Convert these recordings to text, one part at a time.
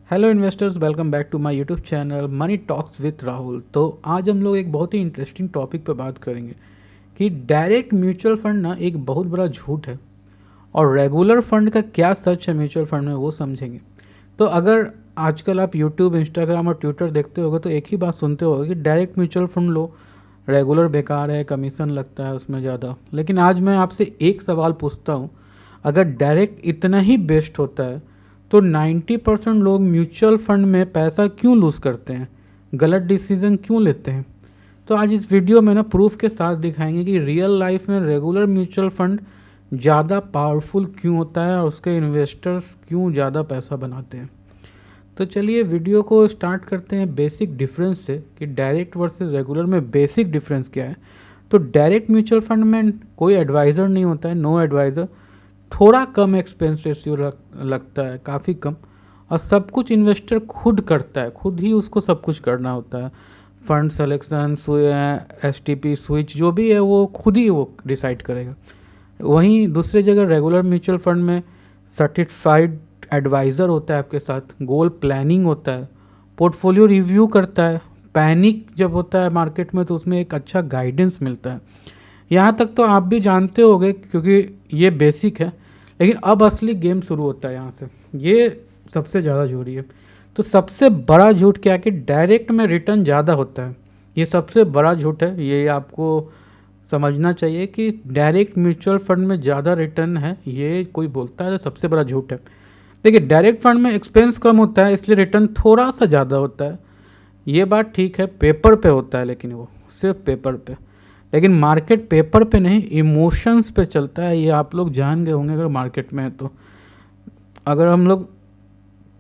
Hello investors, welcome back to my YouTube channel Money Talks with Rahul. तो आज हम लोग एक बहुत ही इंटरेस्टिंग टॉपिक पर बात करेंगे कि डायरेक्ट म्यूचुअल फंड ना एक बहुत बड़ा झूठ है और रेगुलर फंड का क्या सच है म्यूचुअल फंड में, वो समझेंगे। तो अगर आजकल आप यूट्यूब, इंस्टाग्राम और ट्विटर देखते होगे तो एक ही बात सुनते होगे कि डायरेक्ट म्यूचुअल फंड लो, रेगुलर बेकार है, कमीशन लगता है उसमें ज़्यादा। लेकिन आज मैं आपसे एक सवाल पूछता हूँ, अगर डायरेक्ट इतना ही बेस्ट होता है तो 90% लोग म्यूचुअल फंड में पैसा क्यों लूज़ करते हैं, गलत डिसीजन क्यों लेते हैं। तो आज इस वीडियो में ना प्रूफ के साथ दिखाएंगे कि रियल लाइफ में रेगुलर म्यूचुअल फंड ज़्यादा पावरफुल क्यों होता है और उसके इन्वेस्टर्स क्यों ज़्यादा पैसा बनाते हैं। तो चलिए वीडियो को स्टार्ट करते हैं बेसिक डिफरेंस से कि डायरेक्ट वर्सेस रेगुलर में बेसिक डिफरेंस क्या है। तो डायरेक्ट म्यूचुअल फंड में कोई एडवाइज़र नहीं होता है, नो एडवाइज़र, थोड़ा कम एक्सपेंस रेशियो लगता है, काफ़ी कम, और सब कुछ इन्वेस्टर खुद करता है, खुद ही उसको सब कुछ करना होता है। फंड सेलेक्शन, STP स्विच जो भी है वो खुद ही वो डिसाइड करेगा। वहीं दूसरी जगह रेगुलर म्यूचुअल फंड में सर्टिफाइड एडवाइज़र होता है आपके साथ, गोल प्लानिंग होता है, पोर्टफोलियो रिव्यू करता है, पैनिक जब होता है मार्केट में तो उसमें एक अच्छा गाइडेंस मिलता है। यहाँ तक तो आप भी जानते होंगे क्योंकि ये बेसिक है, लेकिन अब असली गेम शुरू होता है यहाँ से। ये सबसे ज़्यादा जरूरी है। तो सबसे बड़ा झूठ क्या है कि डायरेक्ट में रिटर्न ज़्यादा होता है, ये सबसे बड़ा झूठ है। ये आपको समझना चाहिए कि डायरेक्ट म्यूचुअल फंड में ज़्यादा रिटर्न है, ये कोई बोलता है तो सबसे बड़ा झूठ है। देखिए, डायरेक्ट फंड में एक्सपेंस कम होता है इसलिए रिटर्न थोड़ा सा ज़्यादा होता है, ये बात ठीक है, पेपर पे होता है, लेकिन वो सिर्फ पेपर पे। लेकिन मार्केट पेपर पे नहीं, इमोशंस पे चलता है, ये आप लोग जान गए होंगे अगर मार्केट में है तो। अगर हम लोग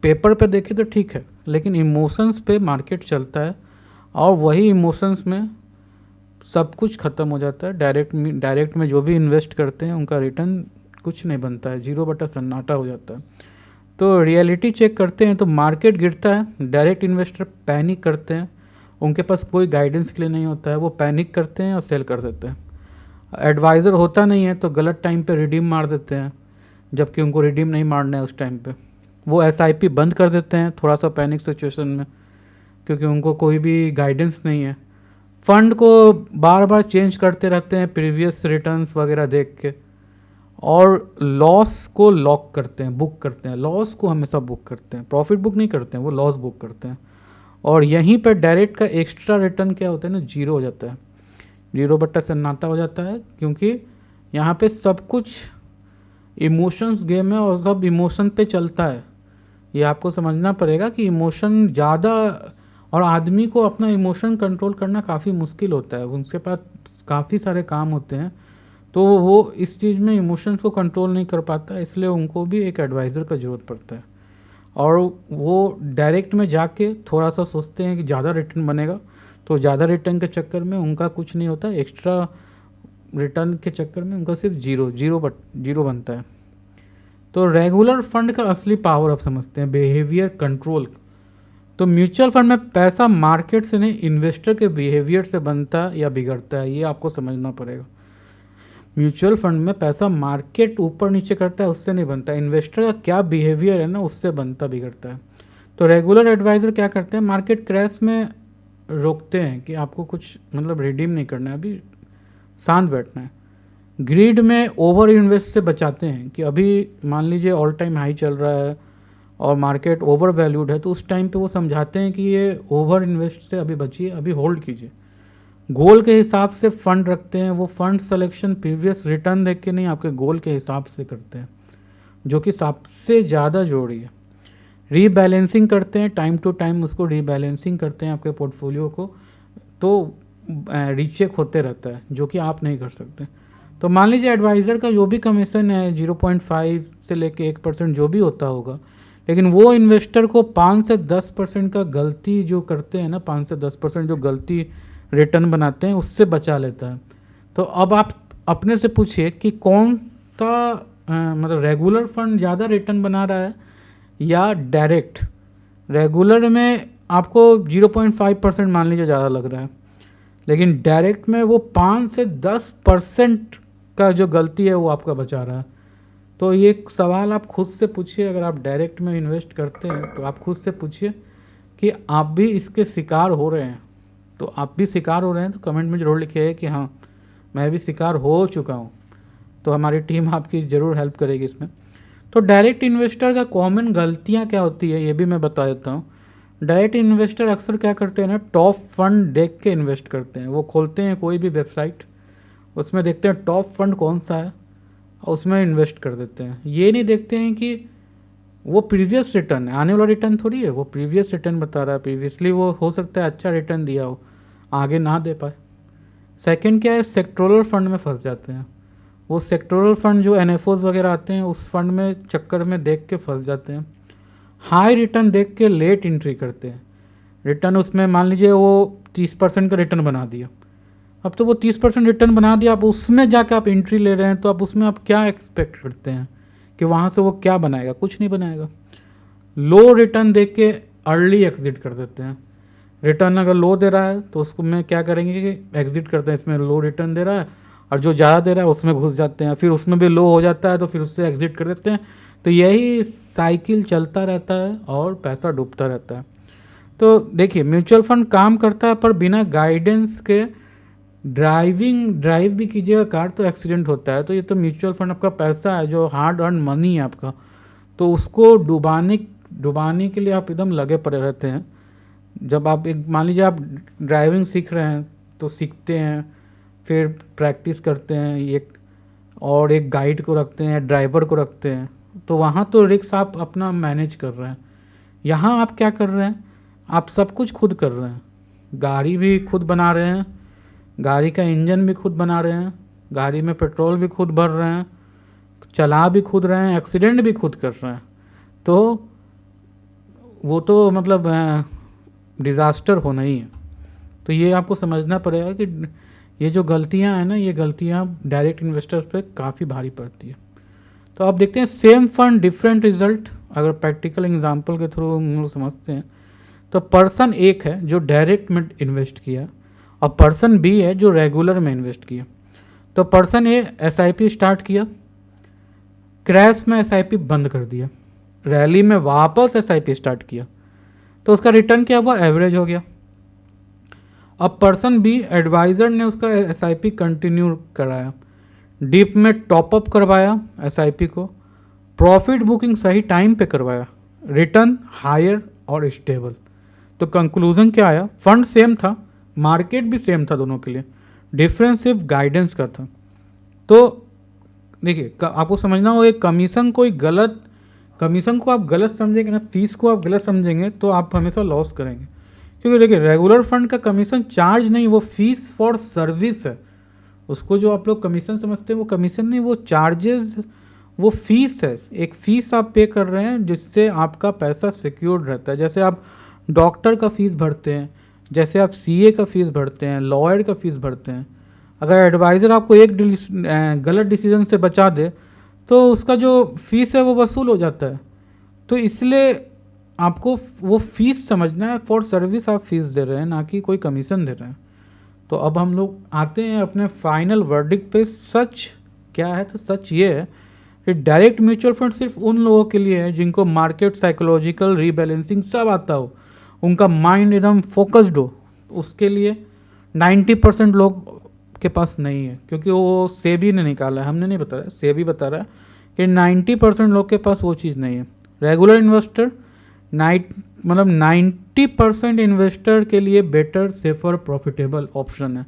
पेपर पे देखें तो ठीक है, लेकिन इमोशंस पे मार्केट चलता है और वही इमोशंस में सब कुछ ख़त्म हो जाता है। डायरेक्ट में जो भी इन्वेस्ट करते हैं उनका रिटर्न कुछ नहीं बनता है, 0/सन्नाटा हो जाता है। तो रियलिटी चेक करते हैं तो मार्केट गिरता है, डायरेक्ट इन्वेस्टर पैनिक करते हैं, उनके पास कोई गाइडेंस के लिए नहीं होता है, वो पैनिक करते हैं और सेल कर देते हैं। एडवाइज़र होता नहीं है तो गलत टाइम पे रिडीम मार देते हैं, जबकि उनको रिडीम नहीं मारना है उस टाइम पे। वो SIP बंद कर देते हैं थोड़ा सा पैनिक सिचुएशन में, क्योंकि उनको कोई भी गाइडेंस नहीं है। फंड को बार बार चेंज करते रहते हैं प्रीवियस रिटर्न्स वगैरह देख के, और लॉस को लॉक करते हैं, बुक करते हैं, लॉस को हमेशा बुक करते हैं, प्रॉफिट बुक नहीं करते हैं, वो लॉस बुक करते हैं। और यहीं पर डायरेक्ट का एक्स्ट्रा रिटर्न क्या होता है ना, जीरो हो जाता है, 0/सन्नाटा हो जाता है, क्योंकि यहाँ पे सब कुछ इमोशंस गेम है और सब इमोशन पे चलता है। ये आपको समझना पड़ेगा कि इमोशन ज़्यादा, और आदमी को अपना इमोशन कंट्रोल करना काफ़ी मुश्किल होता है, उनके पास काफ़ी सारे काम होते हैं, तो वो इस चीज़ में इमोशंस को कंट्रोल नहीं कर पाता, इसलिए उनको भी एक एडवाइज़र का ज़रूरत पड़ता है। और वो डायरेक्ट में जाके थोड़ा सा सोचते हैं कि ज़्यादा रिटर्न बनेगा, तो ज़्यादा रिटर्न के चक्कर में उनका कुछ नहीं होता, एक्स्ट्रा रिटर्न के चक्कर में उनका सिर्फ जीरो बनता है। तो रेगुलर फंड का असली पावर आप समझते हैं, बिहेवियर कंट्रोल। तो म्यूचुअल फंड में पैसा मार्केट से नहीं, इन्वेस्टर के बिहेवियर से बनता या बिगड़ता है, ये आपको समझना पड़ेगा। म्यूचुअल फंड में पैसा मार्केट ऊपर नीचे करता है उससे नहीं बनता, इन्वेस्टर का क्या बिहेवियर है ना उससे बनता बिगड़ता है। तो रेगुलर एडवाइज़र क्या करते हैं, मार्केट क्रैश में रोकते हैं कि आपको कुछ मतलब रिडीम नहीं करना है, अभी शांत बैठना है। ग्रीड में ओवर इन्वेस्ट से बचाते हैं कि अभी मान लीजिए ऑल टाइम हाई चल रहा है और मार्केट ओवर वैल्यूड है, तो उस टाइम पे वो समझाते हैं कि ये ओवर इन्वेस्ट से अभी बचिए, अभी होल्ड कीजिए। गोल के हिसाब से फंड रखते हैं, वो फंड सिलेक्शन प्रीवियस रिटर्न देख के नहीं, आपके गोल के हिसाब से करते हैं, जो कि सबसे ज़्यादा जरूरी है। रीबैलेंसिंग करते हैं, टाइम टू टाइम उसको रीबैलेंसिंग करते हैं आपके पोर्टफोलियो को, तो रीचेक होते रहता है, जो कि आप नहीं कर सकते। तो मान लीजिए एडवाइज़र का जो भी कमीशन है 0.5 से लेके 1% जो भी होता होगा, लेकिन वो इन्वेस्टर को 5 से 10% का गलती जो करते हैं ना, 5 से 10% जो गलती रिटर्न बनाते हैं उससे बचा लेता है। तो अब आप अपने से पूछिए कि कौन सा मतलब रेगुलर फंड ज़्यादा रिटर्न बना रहा है या डायरेक्ट। रेगुलर में आपको 0.5% मान लीजिए ज़्यादा लग रहा है, लेकिन डायरेक्ट में वो 5 से 10% का जो गलती है वो आपका बचा रहा है। तो ये सवाल आप खुद से पूछिए, अगर आप डायरेक्ट में इन्वेस्ट करते हैं तो आप खुद से पूछिए कि आप भी इसके शिकार हो रहे हैं। तो आप भी शिकार हो रहे हैं तो कमेंट में ज़रूर लिखिए कि हाँ मैं भी शिकार हो चुका हूँ, तो हमारी टीम आपकी ज़रूर हेल्प करेगी इसमें। तो डायरेक्ट इन्वेस्टर का कॉमन गलतियाँ क्या होती है ये भी मैं बता देता हूँ। डायरेक्ट इन्वेस्टर अक्सर क्या करते हैं ना, टॉप फंड देख के इन्वेस्ट करते हैं। वो खोलते हैं कोई भी वेबसाइट, उसमें देखते हैं टॉप फंड कौन सा है और उसमें इन्वेस्ट कर देते हैं। ये नहीं देखते हैं कि वो प्रीवियस रिटर्न है, आने वाला रिटर्न थोड़ी है, वो प्रीवियस रिटर्न बता रहा है। प्रीवियसली वो हो सकता है अच्छा रिटर्न दिया हो, आगे ना दे पाए। सेकंड क्या है, सेक्टोरल फंड में फंस जाते हैं। वो सेक्टोरल फंड जो एनएफओज वगैरह आते हैं उस फंड में चक्कर में देख के फंस जाते हैं। हाई रिटर्न देख के लेट एंट्री करते हैं। रिटर्न उसमें मान लीजिए वो 30% का रिटर्न बना दिया, अब तो वो 30% रिटर्न बना दिया, आप उसमें जाके आप एंट्री ले रहे हैं, तो आप उसमें आप क्या एक्सपेक्ट करते हैं कि वहाँ से वो क्या बनाएगा? कुछ नहीं बनाएगा। लो रिटर्न देख के अर्ली एग्जिट कर देते हैं। रिटर्न अगर लो दे रहा है तो उसको में क्या करेंगे कि एग्जिट करते हैं, इसमें लो रिटर्न दे रहा है, और जो ज़्यादा दे रहा है उसमें घुस जाते हैं, फिर उसमें भी लो हो जाता है तो फिर उससे एग्जिट कर देते हैं। तो यही साइकिल चलता रहता है और पैसा डूबता रहता है। तो देखिए म्यूचुअल फंड काम करता है, पर बिना गाइडेंस के ड्राइव भी कीजिएगा कार तो एक्सीडेंट होता है। तो ये तो म्यूचुअल फंड आपका पैसा है जो हार्ड अर्न मनी है आपका, तो उसको डुबाने के लिए आप एकदम लगे पड़े रहते हैं। जब आप एक मान लीजिए आप ड्राइविंग सीख रहे हैं तो सीखते हैं, फिर प्रैक्टिस करते हैं, एक गाइड को रखते हैं, ड्राइवर को रखते हैं, तो वहाँ तो रिक्स आप अपना मैनेज कर रहे हैं। यहाँ आप क्या कर रहे हैं, आप सब कुछ खुद कर रहे हैं। गाड़ी भी खुद बना रहे हैं, गाड़ी का इंजन भी खुद बना रहे हैं, गाड़ी में पेट्रोल भी खुद भर रहे हैं, चला भी खुद रहे हैं, एक्सीडेंट भी खुद कर रहे हैं। तो वो तो मतलब डिज़ास्टर होना ही है। तो ये आपको समझना पड़ेगा कि ये जो गलतियां हैं ना, ये गलतियां डायरेक्ट इन्वेस्टर्स पे काफ़ी भारी पड़ती है। तो आप देखते हैं सेम फंड डिफरेंट रिजल्ट। अगर प्रैक्टिकल एग्जांपल के थ्रू हम लोग समझते हैं तो पर्सन एक है जो डायरेक्ट में इन्वेस्ट किया और पर्सन बी है जो रेगुलर में इन्वेस्ट किया। तो पर्सन ए एसआईपी स्टार्ट किया, क्रैश में एसआईपी बंद कर दिया, रैली में वापस एसआईपी स्टार्ट किया, तो उसका रिटर्न क्या हुआ, एवरेज हो गया। अब पर्सन बी एडवाइज़र ने उसका एसआईपी कंटिन्यू कराया, डीप में टॉपअप करवाया एसआईपी को, प्रॉफिट बुकिंग सही टाइम पे करवाया, रिटर्न हायर और स्टेबल। तो कंक्लूजन क्या आया, फंड सेम था, मार्केट भी सेम था, दोनों के लिए डिफरेंस सिर्फ गाइडेंस का था। तो देखिए आपको समझना हो, एक कमीशन को आप गलत समझेंगे ना, फीस को आप गलत समझेंगे तो आप हमेशा लॉस करेंगे। क्योंकि देखिए रेगुलर फंड का कमीशन चार्ज नहीं, वो फीस फॉर सर्विस है। उसको जो आप लोग कमीशन समझते हैं वो कमीशन नहीं, वो चार्जेस, वो फीस है। एक फ़ीस आप पे कर रहे हैं जिससे आपका पैसा सिक्योर्ड रहता है। जैसे आप डॉक्टर का फीस भरते हैं, जैसे आप सीए का फीस भरते हैं, लॉयर का फीस भरते हैं। अगर एडवाइज़र आपको एक गलत डिसीजन से बचा दे तो उसका जो फीस है वो वसूल हो जाता है। तो इसलिए आपको वो फीस समझना है, फॉर सर्विस आप फीस दे रहे हैं, ना कि कोई कमीशन दे रहे हैं। तो अब हम लोग आते हैं अपने फाइनल वर्डिक्ट पे। सच क्या है, तो सच ये है कि डायरेक्ट म्यूचुअल फंड सिर्फ उन लोगों के लिए है जिनको मार्केट साइकोलॉजिकल रीबैलेंसिंग सब आता हो, उनका माइंड एकदम फोकस्ड हो। उसके लिए 90% लोग के पास नहीं है, क्योंकि वो सेबी ने निकाला है, हमने नहीं बताया, सेबी बता रहा है कि 90% लोग के पास वो चीज़ नहीं है। रेगुलर इन्वेस्टर मतलब 90% इन्वेस्टर के लिए बेटर, सेफर, प्रॉफिटेबल ऑप्शन है।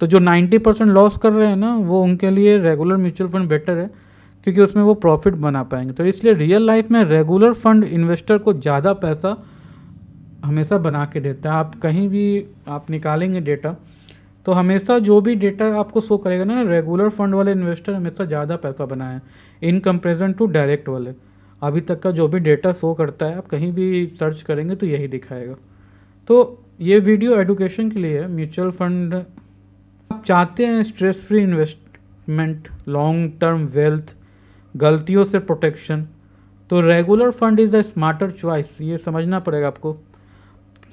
तो जो 90% लॉस कर रहे हैं ना, वो उनके लिए रेगुलर म्यूचुअल फंड बेटर है, क्योंकि उसमें वो प्रॉफिट बना पाएंगे। तो इसलिए रियल लाइफ में रेगुलर फंड इन्वेस्टर को ज़्यादा पैसा हमेशा बना के देता है। आप कहीं भी आप निकालेंगे डेटा तो हमेशा जो भी डेटा आपको शो करेगा ना, रेगुलर फंड वाले इन्वेस्टर हमेशा ज़्यादा पैसा बनाए इन कंपेरिजन टू डायरेक्ट वाले। अभी तक का जो भी डेटा शो करता है, आप कहीं भी सर्च करेंगे तो यही दिखाएगा। तो ये वीडियो एडुकेशन के लिए है। म्यूचुअल फंड आप चाहते हैं stress free investment, long term wealth, गलतियों से प्रोटेक्शन, तो regular fund is the smarter choice. ये समझना पड़ेगा आपको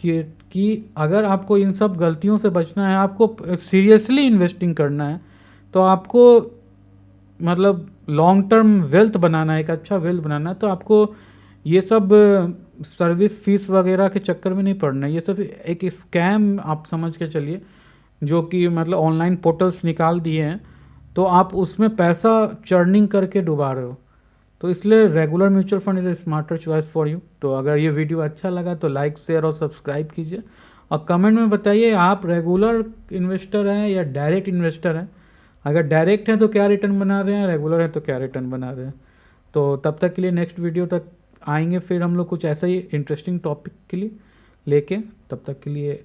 कि अगर आपको इन सब गलतियों से बचना है, आपको सीरियसली इन्वेस्टिंग करना है, तो आपको मतलब लॉन्ग टर्म वेल्थ बनाना है, एक अच्छा वेल्थ बनाना है, तो आपको ये सब सर्विस फीस वगैरह के चक्कर में नहीं पड़ना है। ये सब एक स्कैम आप समझ के चलिए, जो कि मतलब ऑनलाइन पोर्टल्स निकाल दिए हैं, तो आप उसमें पैसा चर्निंग करके डुबा रहे हो। तो इसलिए regular mutual fund is a smarter choice for you. तो अगर ये वीडियो अच्छा लगा तो लाइक शेयर और सब्सक्राइब कीजिए, और कमेंट में बताइए आप रेगुलर इन्वेस्टर हैं या डायरेक्ट इन्वेस्टर हैं। अगर डायरेक्ट हैं तो क्या रिटर्न बना रहे हैं, रेगुलर है तो क्या रिटर्न बना रहे हैं। तो तब तक के लिए नेक्स्ट वीडियो तक आएंगे फिर हम लोग कुछ ऐसा ही इंटरेस्टिंग टॉपिक के लिए लेके। तब तक के लिए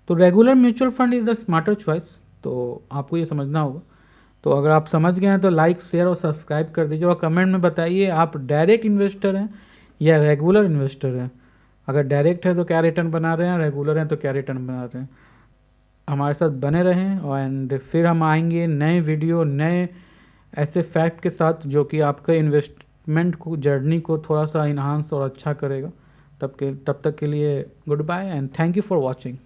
तो regular mutual fund is the smarter choice, तो आपको ये समझना होगा। तो अगर आप समझ गए हैं तो लाइक शेयर और सब्सक्राइब कर दीजिए, और कमेंट में बताइए आप डायरेक्ट इन्वेस्टर हैं या रेगुलर इन्वेस्टर हैं। अगर डायरेक्ट है तो क्या रिटर्न बना रहे हैं, रेगुलर हैं तो क्या रिटर्न बना रहे हैं। हमारे साथ बने रहें, और एंड फिर हम आएंगे नए वीडियो, नए ऐसे फैक्ट के साथ जो कि आपका इन्वेस्टमेंट को, जर्नी को थोड़ा सा इन्हांस और अच्छा करेगा। तब तक के लिए goodbye and thank you for watching.